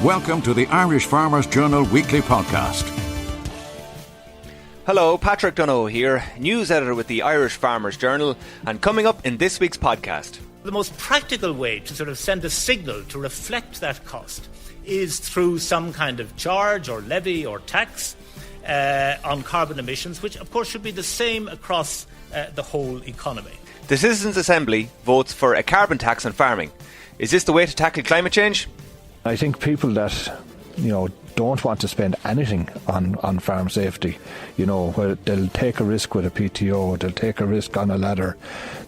Welcome to the Irish Farmers Journal Weekly Podcast. Hello, Patrick Dunno here, news editor with the Irish Farmers Journal, and coming up in this week's podcast. The most practical way to sort of send a signal to reflect that cost is through some kind of charge or levy or tax on carbon emissions, which of course should be the same across the whole economy. The Citizens' Assembly votes for a carbon tax on farming. Is this the way to tackle climate change? I think people that, don't want to spend anything on farm safety, where they'll take a risk with a PTO, they'll take a risk on a ladder,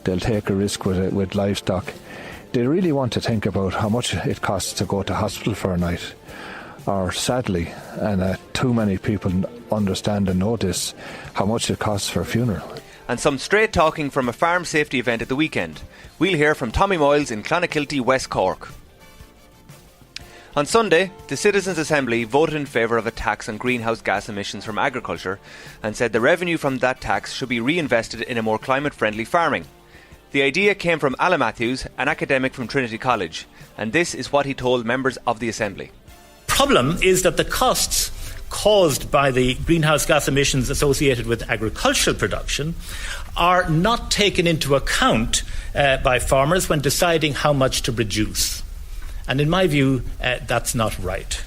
they'll take a risk with livestock. They really want to think about how much it costs to go to hospital for a night. Or sadly, and too many people understand and know this, how much it costs for a funeral. And some straight talking from a farm safety event at the weekend. We'll hear from Tommy Moyles in Clonakilty, West Cork. On Sunday, the Citizens' Assembly voted in favour of a tax on greenhouse gas emissions from agriculture and said the revenue from that tax should be reinvested in a more climate-friendly farming. The idea came from Alan Matthews, an academic from Trinity College, and this is what he told members of the Assembly. Problem is that the costs caused by the greenhouse gas emissions associated with agricultural production are not taken into account by farmers when deciding how much to produce. And in my view, that's not right.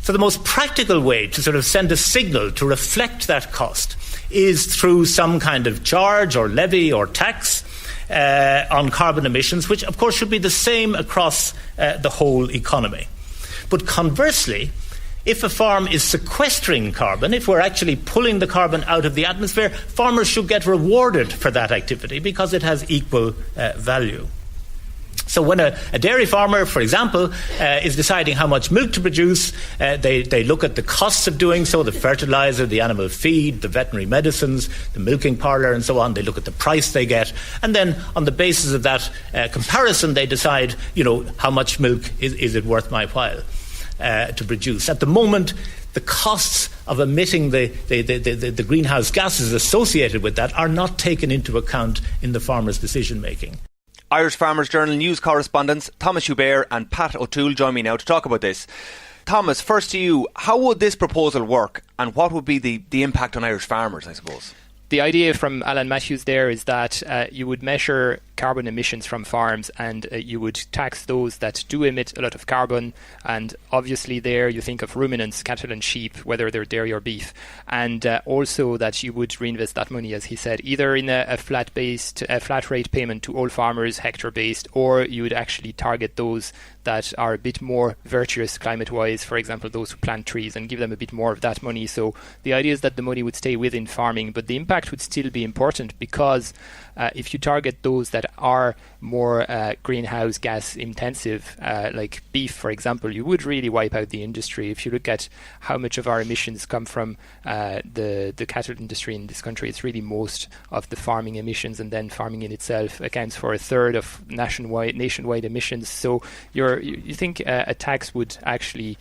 So the most practical way to sort of send a signal to reflect that cost is through some kind of charge or levy or tax on carbon emissions, which of course should be the same across the whole economy. But conversely, if a farm is sequestering carbon, if we're actually pulling the carbon out of the atmosphere, farmers should get rewarded for that activity because it has equal value. So when a dairy farmer, for example, is deciding how much milk to produce, they look at the costs of doing so, the fertiliser, the animal feed, the veterinary medicines, the milking parlour and so on. They look at the price they get. And then on the basis of that comparison, they decide, how much milk is it worth my while to produce. At the moment, the costs of emitting the greenhouse gases associated with that are not taken into account in the farmer's decision making. Irish Farmers Journal news correspondents Thomas Hubert and Pat O'Toole join me now to talk about this. Thomas, first to you, how would this proposal work and what would be the impact on Irish farmers, I suppose? The idea from Alan Matthews there is that you would measure carbon emissions from farms and you would tax those that do emit a lot of carbon, and obviously there you think of ruminants, cattle and sheep, whether they're dairy or beef, and also that you would reinvest that money, as he said, either in a flat rate payment to all farmers, hectare based, or you would actually target those that are a bit more virtuous climate-wise, for example, those who plant trees, and give them a bit more of that money. So the idea is that the money would stay within farming, but the impact would still be important because if you target those that are more greenhouse gas intensive, like beef, for example, you would really wipe out the industry. If you look at how much of our emissions come from the cattle industry in this country, it's really most of the farming emissions, and then farming in itself accounts for a third of nationwide emissions. So you think a tax would actually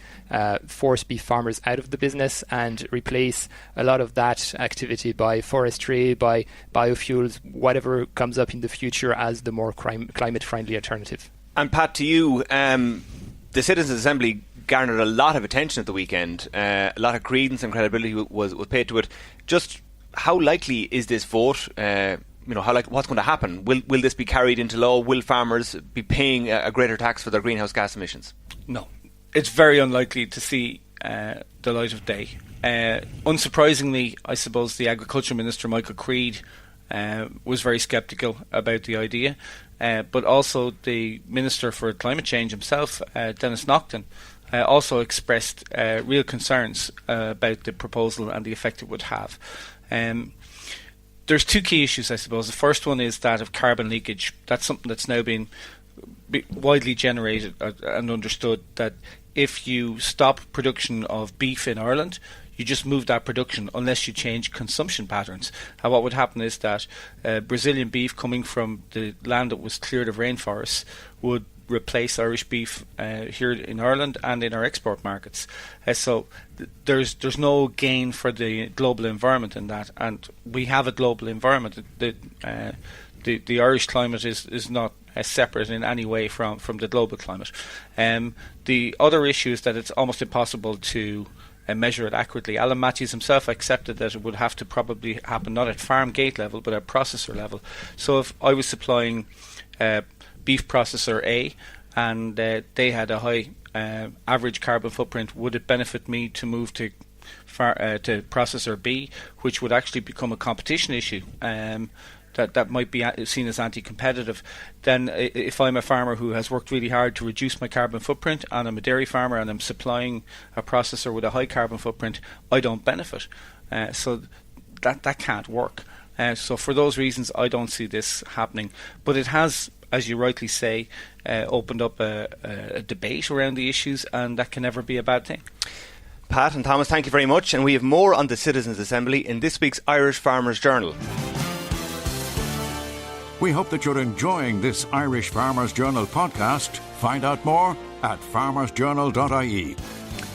force beef farmers out of the business and replace a lot of that activity by forestry, by biofuels, whatever comes up in the future as the more climate-friendly alternative. And Pat, to you, the Citizens' Assembly garnered a lot of attention at the weekend. A lot of credence and credibility was paid to it. Just how likely is this vote? What's going to happen? Will this be carried into law? Will farmers be paying a greater tax for their greenhouse gas emissions? No. It's very unlikely to see the light of day. Unsurprisingly, I suppose the Agriculture Minister, Michael Creed, was very sceptical about the idea, but also the Minister for Climate Change himself, Denis Naughton, also expressed real concerns about the proposal and the effect it would have. There's two key issues, I suppose. The first one is that of carbon leakage. That's something that's now been widely generated and understood, that if you stop production of beef in Ireland, you just move that production unless you change consumption patterns. And what would happen is that Brazilian beef coming from the land that was cleared of rainforests would replace Irish beef here in Ireland and in our export markets. So there's no gain for the global environment in that, and we have a global environment. The Irish climate is not separate in any way from the global climate. The other issue is that it's almost impossible to measure it accurately. Alan Matthews himself accepted that it would have to probably happen not at farm gate level but at processor level. So if I was supplying beef processor A and they had a high average carbon footprint, would it benefit me to move to processor B, which would actually become a competition issue? That might be seen as anti-competitive. Then if I'm a farmer who has worked really hard to reduce my carbon footprint and I'm a dairy farmer and I'm supplying a processor with a high carbon footprint, I don't benefit. So that can't work. So for those reasons, I don't see this happening. But it has, as you rightly say, opened up a debate around the issues, and that can never be a bad thing. Pat and Thomas, thank you very much. And we have more on the Citizens' Assembly in this week's Irish Farmers' Journal. We hope that you're enjoying this Irish Farmers' Journal podcast. Find out more at farmersjournal.ie.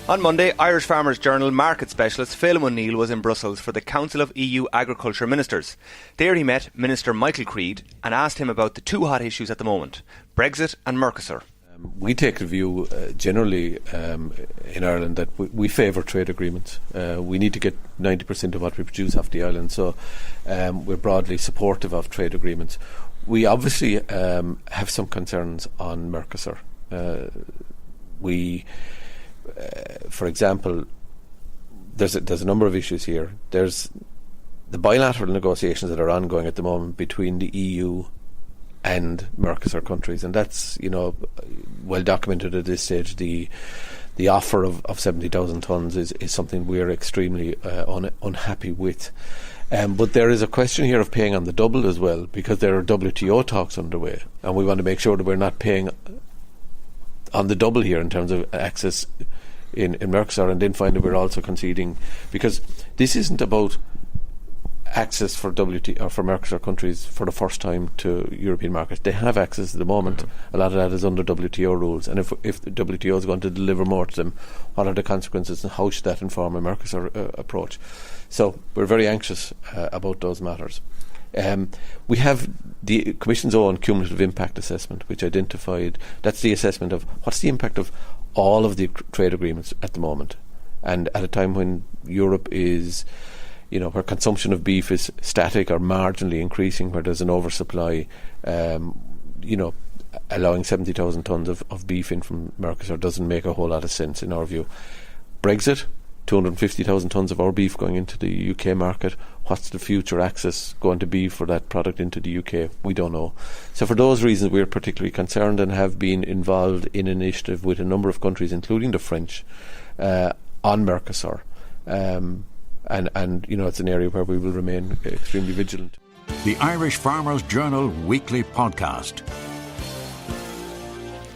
On Monday, Irish Farmers' Journal market specialist Phelim O'Neill was in Brussels for the Council of EU Agriculture Ministers. There he met Minister Michael Creed and asked him about the two hot issues at the moment, Brexit and Mercosur. We take the view generally in Ireland that we favour trade agreements. We need to get 90% of what we produce off the island, so we're broadly supportive of trade agreements. We obviously have some concerns on Mercosur. For example, there's a number of issues here. There's the bilateral negotiations that are ongoing at the moment between the EU and Mercosur countries, and that's well documented at this stage. The offer of 70,000 tonnes is something we are extremely unhappy with. But there is a question here of paying on the double as well, because there are WTO talks underway, and we want to make sure that we're not paying on the double here in terms of access in Mercosur, and then find that we're also conceding, because this isn't about access for WTO or for Mercosur countries for the first time to European markets. They have access at the moment. A lot of that is under WTO rules, and if the WTO is going to deliver more to them, what are the consequences and how should that inform a Mercosur approach? So we're very anxious about those matters. We have the Commission's own cumulative impact assessment, which identified, that's the assessment of what's the impact of all of the trade agreements at the moment, and at a time when Europe is, where consumption of beef is static or marginally increasing, where there's an oversupply, allowing 70,000 tonnes of beef in from Mercosur doesn't make a whole lot of sense in our view. Brexit, 250,000 tonnes of our beef going into the UK market. What's the future access going to be for that product into the UK? We don't know. So for those reasons, we're particularly concerned and have been involved in an initiative with a number of countries, including the French, on Mercosur. And it's an area where we will remain extremely vigilant. The Irish Farmers' Journal weekly podcast.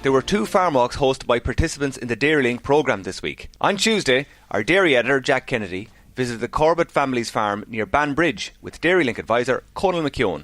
There were two farm walks hosted by participants in the Dairylink programme this week. On Tuesday, our dairy editor, Jack Kennedy, visited the Corbett family's farm near Banbridge with Dairylink advisor Conal McKeown.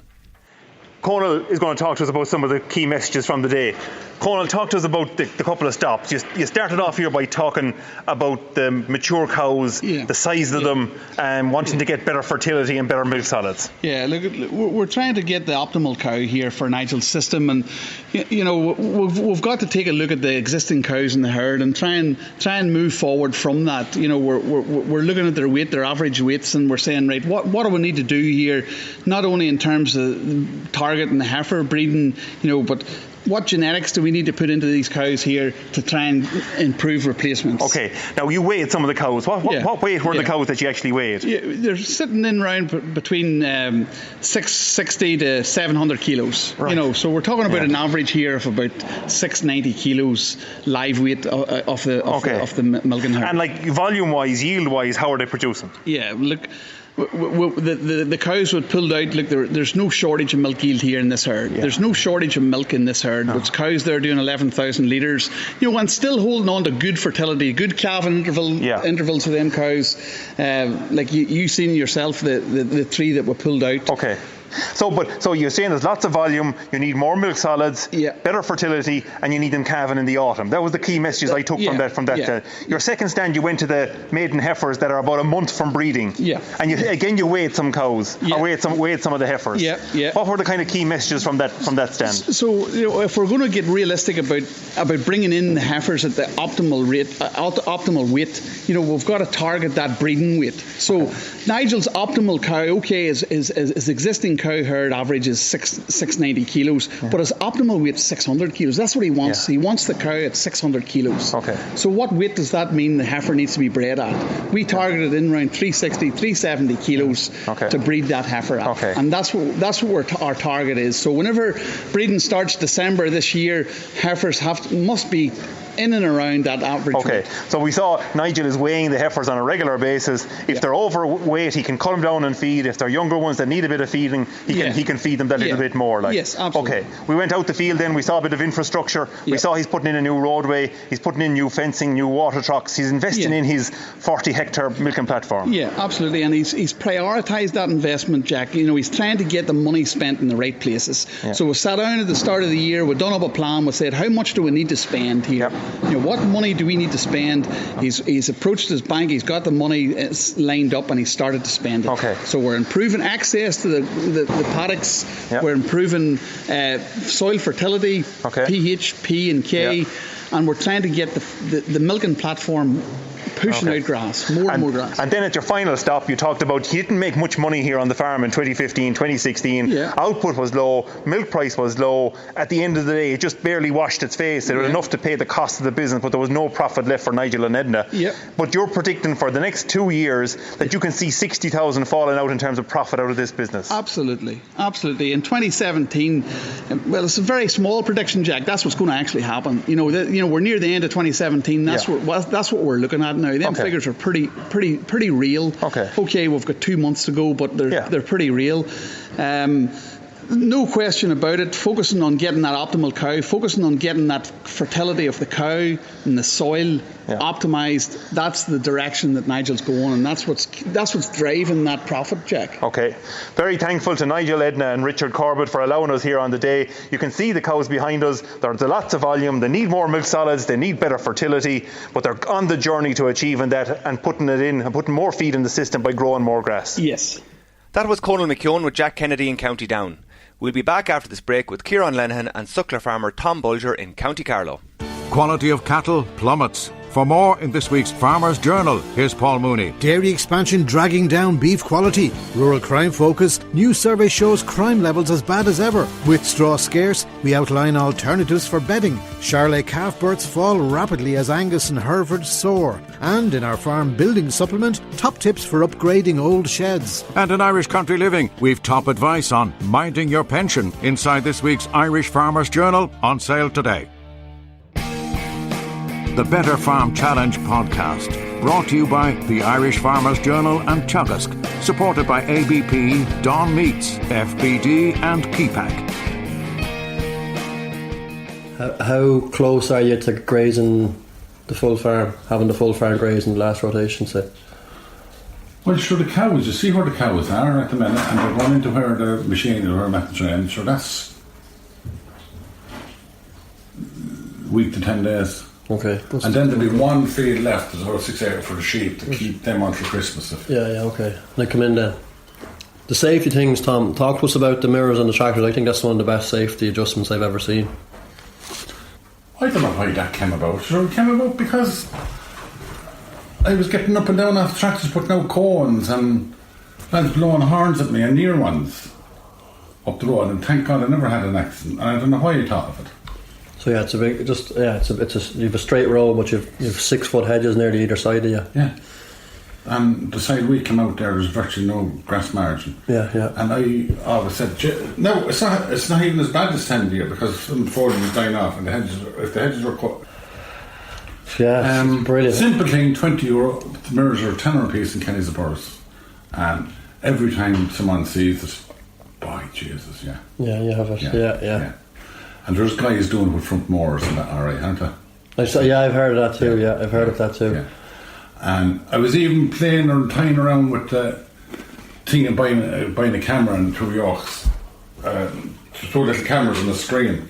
Conal is going to talk to us about some of the key messages from the day. Conal, talk to us about the couple of stops. You started off here by talking about the mature cows, the size of them, and wanting to get better fertility and better milk solids. Yeah, look, we're trying to get the optimal cow here for Nigel's system, and we've got to take a look at the existing cows in the herd and try and move forward from that. We're looking at their weight, their average weights, and we're saying, right, what do we need to do here? Not only in terms of target and the heifer breeding, but what genetics do we need to put into these cows here to try and improve replacements? Okay, now you weighed some of the cows. What weight were the cows that you actually weighed? Yeah, they're sitting in around between 660 to 700 kilos. Right. So we're talking about an average here of about 690 kilos live weight of the milking herd. And like volume-wise, yield-wise, how are they producing? Yeah, look. The cows were pulled out. Look, there's no shortage of milk yield here in this herd. Yeah. There's no shortage of milk in this herd. There's cows there doing 11,000 litres. And still holding on to good fertility, good calving intervals for them cows. Like you seen yourself, the three that were pulled out. Okay. So you're saying there's lots of volume, you need more milk solids, better fertility, and you need them calving in the autumn. That was the key messages I took from that. Your second stand, you went to the maiden heifers that are about a month from breeding. Yeah. And you weighed some cows, or weighed some of the heifers. Yeah. What were the kind of key messages from that stand? So if we're going to get realistic about bringing in the heifers at the optimal rate, optimal weight, we've got to target that breeding weight. So Nigel's optimal cow, his existing cow herd average is 690 kilos, but his optimal weight is 600 kilos. That's what he wants. He wants the cow at 600 kilos. Okay. So what weight does that mean the heifer needs to be bred at? We targeted in around 360, 370 kilos to breed that heifer at. Okay. And that's what our target is. So whenever breeding starts December this year, heifers must be in and around that average weight. So we saw Nigel is weighing the heifers on a regular basis. If they're overweight, he can cut them down and feed. If they're younger ones that need a bit of feeding, he can feed them that little bit more. Yes, absolutely. Okay, we went out the field then, we saw a bit of infrastructure. We saw he's putting in a new roadway, he's putting in new fencing, new water trucks. He's investing in his 40-hectare milking platform. Yeah, absolutely. And he's prioritised that investment, Jack. He's trying to get the money spent in the right places. Yeah. So we sat down at the start of the year, we done up a plan, we said, how much do we need to spend here? Yep. What money do we need to spend? He's approached his bank, he's got the money lined up, and he's started to spend it. Okay. So we're improving access to the paddocks, we're improving soil fertility, pH, P and K, and we're trying to get the milking platform pushing out grass, more and more grass. And then at your final stop, you talked about he didn't make much money here on the farm in 2015, 2016. Yeah. Output was low, milk price was low. At the end of the day, it just barely washed its face. It was enough to pay the cost of the business, but there was no profit left for Nigel and Edna. Yeah. But you're predicting for the next 2 years that you can see 60,000 falling out in terms of profit out of this business. Absolutely. In 2017, well, it's a very small prediction, Jack. That's what's going to actually happen. We're near the end of 2017. That's what we're looking at now. Them figures are pretty real. Okay, we've got 2 months to go, but they're pretty real. No question about it. Focusing on getting that optimal cow, focusing on getting that fertility of the cow and the soil optimised. That's the direction that Nigel's going, and that's what's driving that profit, Jack. Okay. Very thankful to Nigel, Edna and Richard Corbett for allowing us here on the day. You can see the cows behind us. There's lots of volume. They need more milk solids. They need better fertility, but they're on the journey to achieving that and putting it in and putting more feed in the system by growing more grass. Yes. That was Conal McKeown with Jack Kennedy in County Down. We'll be back after this break with Kieran Lenihan and suckler farmer Tom Bulger in County Carlow. Quality of cattle plummets. For more in this week's Farmer's Journal, here's Paul Mooney. Dairy expansion dragging down beef quality. Rural crime focus. New survey shows crime levels as bad as ever. With straw scarce, we outline alternatives for bedding. Charolais calf births fall rapidly as Angus and Hereford soar. And in our farm building supplement, top tips for upgrading old sheds. And in Irish Country Living, we've top advice on minding your pension inside this week's Irish Farmer's Journal, on sale today. The Better Farm Challenge podcast, brought to you by the Irish Farmers Journal and Teagasc, supported by ABP, Dawn Meats, FBD and Keepack. How close are you to grazing the full farm, having the full farm grazing the last rotation, say? Well, sure, the cows, you see where the cows are at the minute, and they're going into where the machine or where at the drain, sure, that's week to 10 days. Okay. And then there'll be one field left, there's about 6 acres for the sheep to keep them on for Christmas. Okay. They come in then. The safety things, Tom, talk to us about the mirrors on the tractors. I think that's one of the best safety adjustments I've ever seen. I don't know why that came about. Sure, it came about because I was getting up and down off the tractors putting out cones and lads blowing horns at me and near ones up the road, and thank God I never had an accident, and I don't know why I thought of it. So it's a big, you have a straight road, but you've 6 foot hedges nearly either side of you. Yeah. And the side we came out there's virtually no grass margin. Yeah. And I always said, no, it's not even as bad this time of year, because some foliage is dying off, and if the hedges were cut. Yeah, brilliant. Simple thing, €20. The mirrors are €10 a piece in Kenny's a purse. And every time someone sees it, by Jesus, yeah. Yeah, you have it. Yeah. And there's guys doing it with front mowers and that, alright, aren't there? I've heard of that too. Yeah, I've heard of that too. Yeah. And I was even playing or tying around with thing of buying a camera and 2 yokes, 2 little cameras on the screen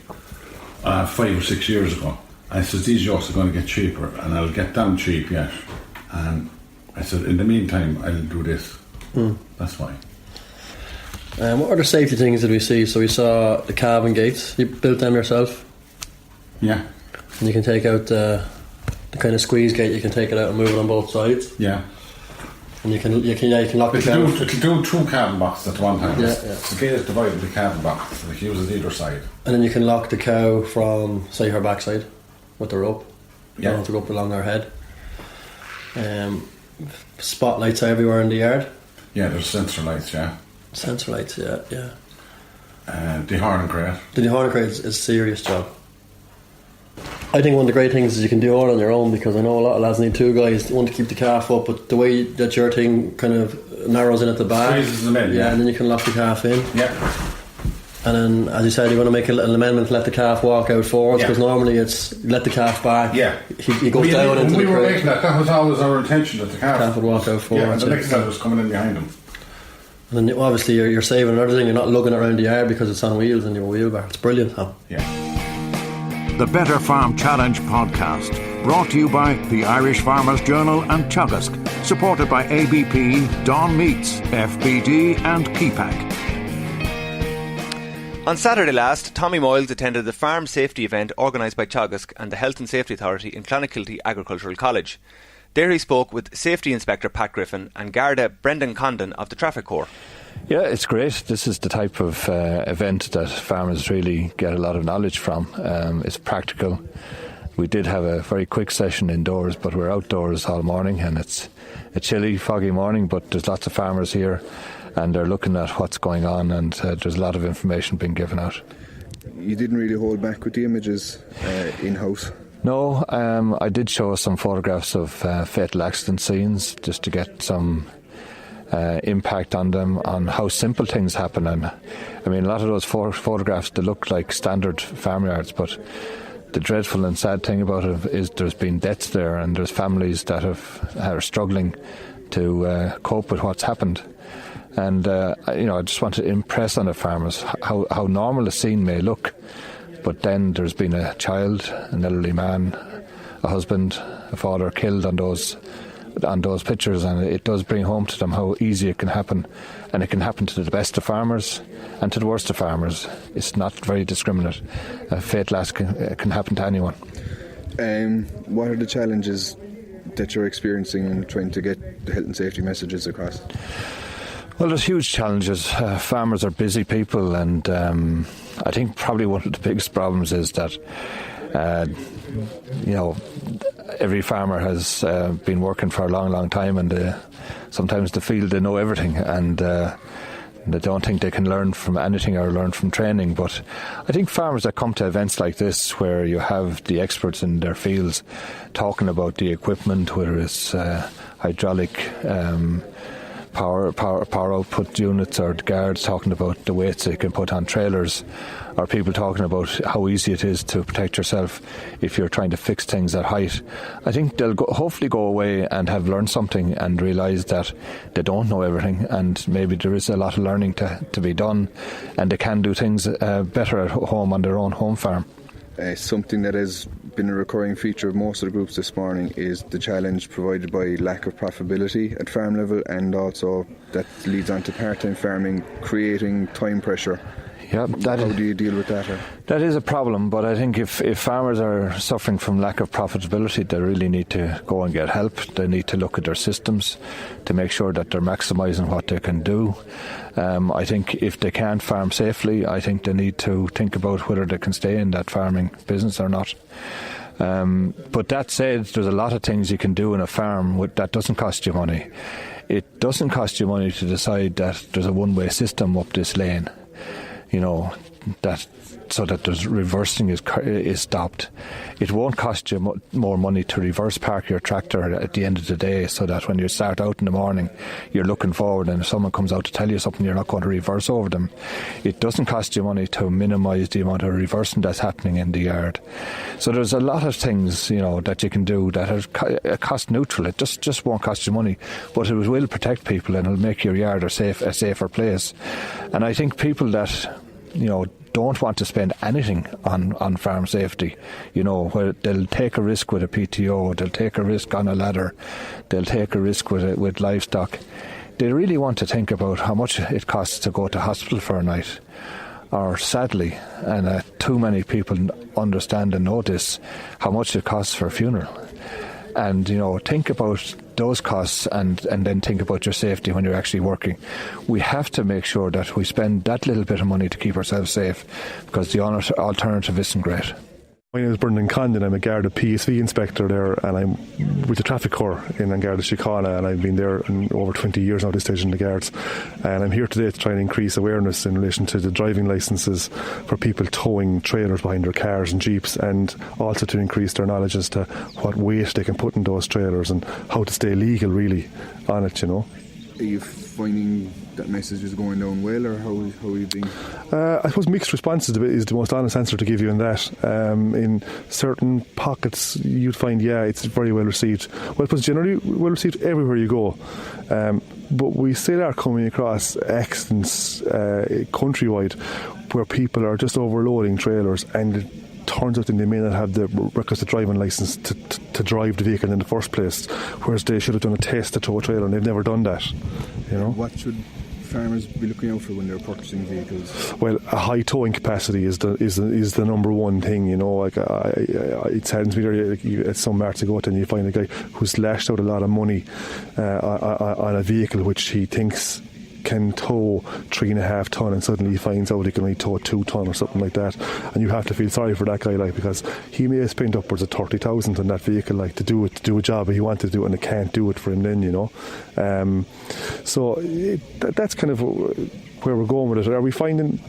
5 or 6 years ago. I said, these yokes are going to get cheaper and I'll get them cheap yet. And I said, in the meantime, I'll do this. That's why. What other safety things did we see? So we saw the cabin gates. You built them yourself? Yeah. And you can take out the kind of squeeze gate. You can take it out and move it on both sides. Yeah. And you can lock the cabin. It'll do 2 cabin boxes at one time. Yeah. The gate is divided into cabin boxes, so it uses either side. And then you can lock the cow from, say, her backside with the rope. You don't have to go up along her head. Spotlights everywhere in the yard. Yeah, there's sensor lights, yeah. Sensor lights, yeah. Dehorning crate. The dehorning crate is a serious job. I think one of the great things is you can do all on your own, because I know a lot of lads need 2 guys, one to keep the calf up, but the way that your thing kind of narrows in at the back, squeezes them in, yeah. And then you can lock the calf in. Yeah. And then, as you said, you want to make an amendment to let the calf walk out forwards, because normally it's let the calf back. Yeah. He goes down into the crate. We were making that was always our intention, that the calf would walk out forwards. Yeah, and the next lad was coming in behind him. And then obviously you're saving another thing. You're not lugging it around the yard because it's on wheels and you have a wheelbarrow. It's brilliant, huh? Yeah. The Better Farm Challenge podcast, brought to you by the Irish Farmers Journal and Chugask, supported by ABP, Don Meats, FBD and Keepack. On Saturday last, Tommy Moyles attended the farm safety event organised by Chugask and the Health and Safety Authority in Clonakilty Agricultural College. There he spoke with Safety Inspector Pat Griffin and Garda Brendan Condon of the Traffic Corps. Yeah, it's great. This is the type of event that farmers really get a lot of knowledge from. It's practical. We did have a very quick session indoors, but we're outdoors all morning, and it's a chilly, foggy morning, but there's lots of farmers here and they're looking at what's going on, and there's a lot of information being given out. You didn't really hold back with the images in-house? No, I did show some photographs of fatal accident scenes just to get some impact on them, on how simple things happen. And I mean, a lot of those photographs, they look like standard farmyards, but the dreadful and sad thing about it is there's been deaths there, and there's families that are struggling to cope with what's happened. And I just want to impress on the farmers how normal a scene may look, but then there's been a child, an elderly man, a husband, a father killed on those pictures, and it does bring home to them how easy it can happen, and it can happen to the best of farmers and to the worst of farmers. It's not very discriminate. A fatal accident can happen to anyone. What are the challenges that you're experiencing in trying to get the health and safety messages across? Well, there's huge challenges. Farmers are busy people, and I think probably one of the biggest problems is that every farmer has been working for a long time, and sometimes they feel they know everything, and they don't think they can learn from anything or learn from training. But I think farmers that come to events like this, where you have the experts in their fields talking about the equipment, whether it's hydraulic power output units, or the guards talking about the weights they can put on trailers, or people talking about how easy it is to protect yourself if you're trying to fix things at height. I think they'll hopefully go away and have learned something and realise that they don't know everything, and maybe there is a lot of learning to be done, and they can do things better at home on their own home farm. Something that has been a recurring feature of most of the groups this morning is the challenge provided by lack of profitability at farm level, and also that leads on to part-time farming, creating time pressure. Yeah, how do you deal with that? That is a problem, but I think if farmers are suffering from lack of profitability, they really need to go and get help. They need to look at their systems to make sure that they're maximising what they can do. I think if they can't farm safely, I think they need to think about whether they can stay in that farming business or not. But that said, there's a lot of things you can do in a farm that doesn't cost you money. It doesn't cost you money to decide that there's a one-way system up this lane. so that the reversing is stopped. It won't cost you more money to reverse park your tractor at the end of the day, so that when you start out in the morning, you're looking forward, and if someone comes out to tell you something, you're not going to reverse over them. It doesn't cost you money to minimise the amount of reversing that's happening in the yard. So there's a lot of things, that you can do that are cost neutral. It just won't cost you money, but it will protect people, and it'll make your yard a safer place. And I think people that don't want to spend anything on farm safety, where they'll take a risk with a PTO, they'll take a risk on a ladder, they'll take a risk with livestock. They really want to think about how much it costs to go to hospital for a night. Or sadly, and too many people understand and know this, how much it costs for a funeral. And, think about those costs and then think about your safety when you're actually working. We have to make sure that we spend that little bit of money to keep ourselves safe, because the alternative isn't great. My name is Brendan Condon. I'm a Garda PSV inspector there, and I'm with the Traffic Corps in Garda Síochána, and I've been there in over 20 years now at this stage in the Guards. And I'm here today to try and increase awareness in relation to the driving licences for people towing trailers behind their cars and jeeps, and also to increase their knowledge as to what weight they can put in those trailers and how to stay legal really on it, Are you finding that message is going down well, or how are you being? I suppose mixed responses is the most honest answer to give you in that. In certain pockets, you'd find, it's very well received. Well, it was generally well received everywhere you go. But we still are coming across accidents countrywide where people are just overloading trailers, and it turns out that they may not have the requisite driving licence to drive the vehicle in the first place, whereas they should have done a test to tow a trailer, and they've never done that. What should farmers be looking out for when they're purchasing vehicles? Well, a high towing capacity is the number one thing. It saddens me there at some marts you go to, and you find a guy who's lashed out a lot of money on a vehicle which he thinks can tow 3.5 ton, and suddenly he finds out he can only tow 2 ton or something like that, and you have to feel sorry for that guy, because he may have spent upwards of 30,000 on that vehicle, to do a job he wanted to do, and it can't do it for him then. So that's kind of where we're going with it. Are we finding?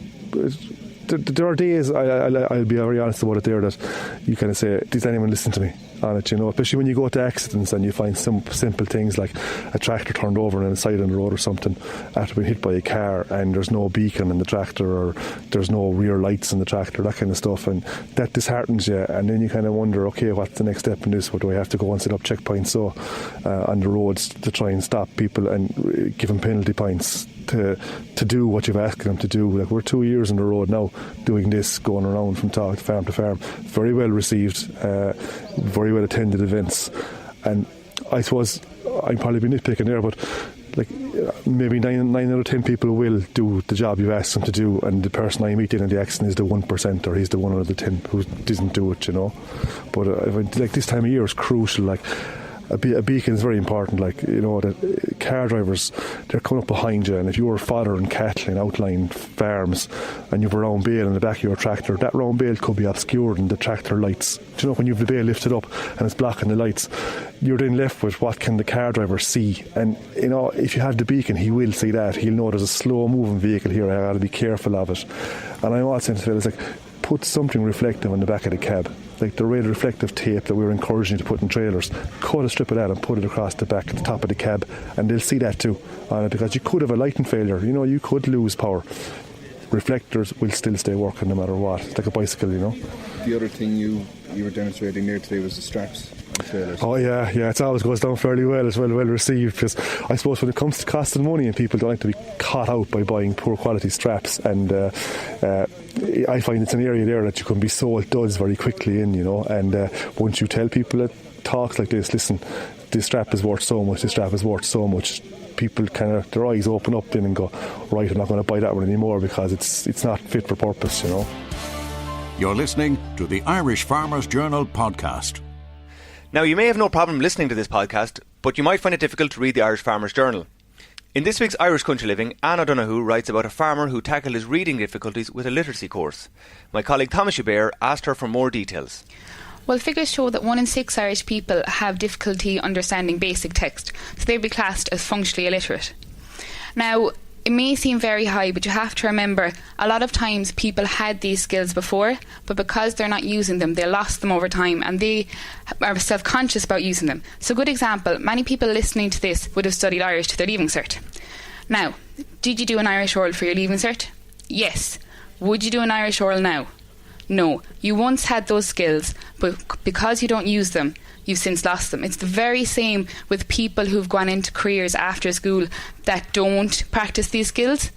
There are days, I'll be very honest about it there, that you kind of say, does anyone listen to me on it, especially when you go to accidents and you find some simple things like a tractor turned over on the side of the road or something after being hit by a car, and there's no beacon in the tractor, or there's no rear lights in the tractor, that kind of stuff, and that disheartens you, and then you kind of wonder, okay, what's the next step in this? What do I have to go and set up checkpoints on the roads to try and stop people and give them penalty points to do what you've asked them to do? We're 2 years on the road now doing this, going around from farm to farm. Very well received, very well attended events, and I suppose I'd probably be nitpicking there, but maybe 9 out of 10 people will do the job you've asked them to do, and the person I meet in the accident is the 1%, or he's the 1 out of the 10 who doesn't do it, But this time of year is crucial. A beacon is very important, that car drivers, they're coming up behind you, and if you're following cattle in outlying farms and you've a round bale in the back of your tractor, that round bale could be obscured in the tractor lights. When you've the bale lifted up and it's blocking the lights, you're then left with what can the car driver see, and if you have the beacon, he will see that. He'll know there's a slow moving vehicle here, I got to be careful of it. And I'm also saying to fellas, put something reflective on the back of the cab, like the red reflective tape that we're encouraging you to put in trailers. Cut a strip of that and put it across the back at the top of the cab, and they'll see that too on it, because you could have a lighting failure, you could lose power. Reflectors will still stay working no matter what. It's like a bicycle, The other thing you were demonstrating there today was the straps on trailers. Oh yeah, it always goes down fairly well, as well received, because I suppose when it comes to costing money, and people don't like to be caught out by buying poor quality straps, and I find it's an area there that you can be sold duds very quickly in, and once you tell people that talks like this, listen, this strap is worth so much, people kind of, their eyes open up then and go, right, I'm not going to buy that one anymore, because it's not fit for purpose, You're listening to the Irish Farmers Journal podcast. Now, you may have no problem listening to this podcast, but you might find it difficult to read the Irish Farmers Journal. In this week's Irish Country Living, Anne O'Donoghue writes about a farmer who tackled his reading difficulties with a literacy course. My colleague Thomas Hubert asked her for more details. Well, figures show that 1 in 6 Irish people have difficulty understanding basic text, so they'd be classed as functionally illiterate. Now, it may seem very high, but you have to remember a lot of times people had these skills before, but because they're not using them, they lost them over time and they are self-conscious about using them. So a good example, many people listening to this would have studied Irish to their Leaving Cert. Now, did you do an Irish oral for your Leaving Cert? Yes. Would you do an Irish oral now? No. You once had those skills, but because you don't use them, you've since lost them. It's the very same with people who've gone into careers after school that don't practice these skills.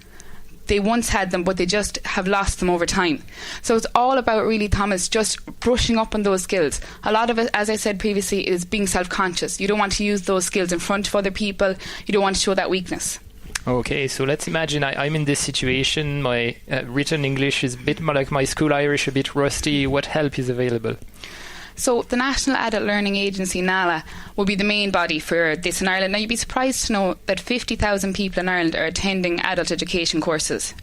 They once had them, but they just have lost them over time. So it's all about, really, Thomas, just brushing up on those skills. A lot of it, as I said previously, is being self-conscious. You don't want to use those skills in front of other people. You don't want to show that weakness. Okay, so let's imagine I'm in this situation. My written English is a bit more like my school Irish, a bit rusty. What help is available? So the National Adult Learning Agency, NALA, will be the main body for this in Ireland. Now, you'd be surprised to know that 50,000 people in Ireland are attending adult education courses.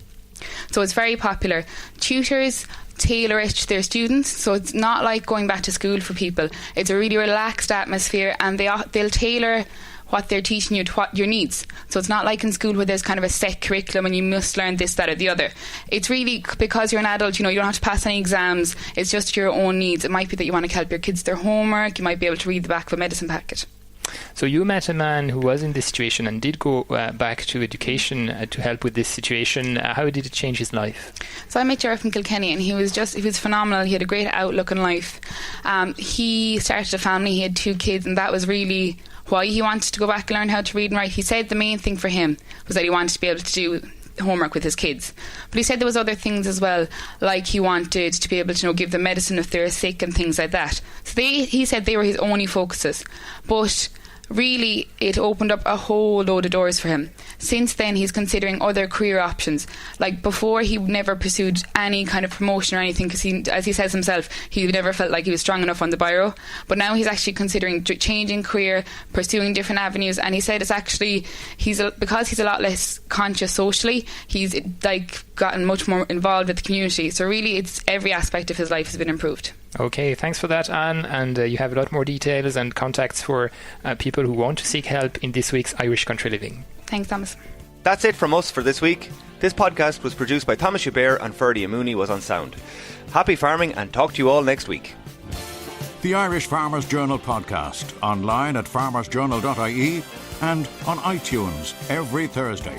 So it's very popular. Tutors tailor it to their students, so it's not like going back to school for people. It's a really relaxed atmosphere, and they'll tailor what they're teaching you to what your needs. So it's not like in school where there's kind of a set curriculum and you must learn this, that or the other. It's really because you're an adult, you don't have to pass any exams. It's just your own needs. It might be that you want to help your kids their homework. You might be able to read the back of a medicine packet. So you met a man who was in this situation and did go back to education to help with this situation. How did it change his life? So I met Gerard from Kilkenny, and he was phenomenal. He had a great outlook in life. He started a family. He had 2 kids, and that was really why he wanted to go back and learn how to read and write. He said the main thing for him was that he wanted to be able to do homework with his kids. But he said there was other things as well, like he wanted to be able to give them medicine if they're sick and things like that. So he said they were his only focuses. But really, it opened up a whole load of doors for him. Since then, he's considering other career options. Like before, he never pursued any kind of promotion or anything because, as he says himself, he never felt like he was strong enough on the biro. But now he's actually considering changing career, pursuing different avenues. And he said it's actually, because he's a lot less conscious socially, he's gotten much more involved with the community. So really, it's every aspect of his life has been improved. Okay, thanks for that, Anne. And you have a lot more details and contacts for people who want to seek help in this week's Irish Country Living. Thanks, Thomas. That's it from us for this week. This podcast was produced by Thomas Hubert and Ferdy Amooney was on sound. Happy farming and talk to you all next week. The Irish Farmers Journal podcast, online at farmersjournal.ie and on iTunes every Thursday.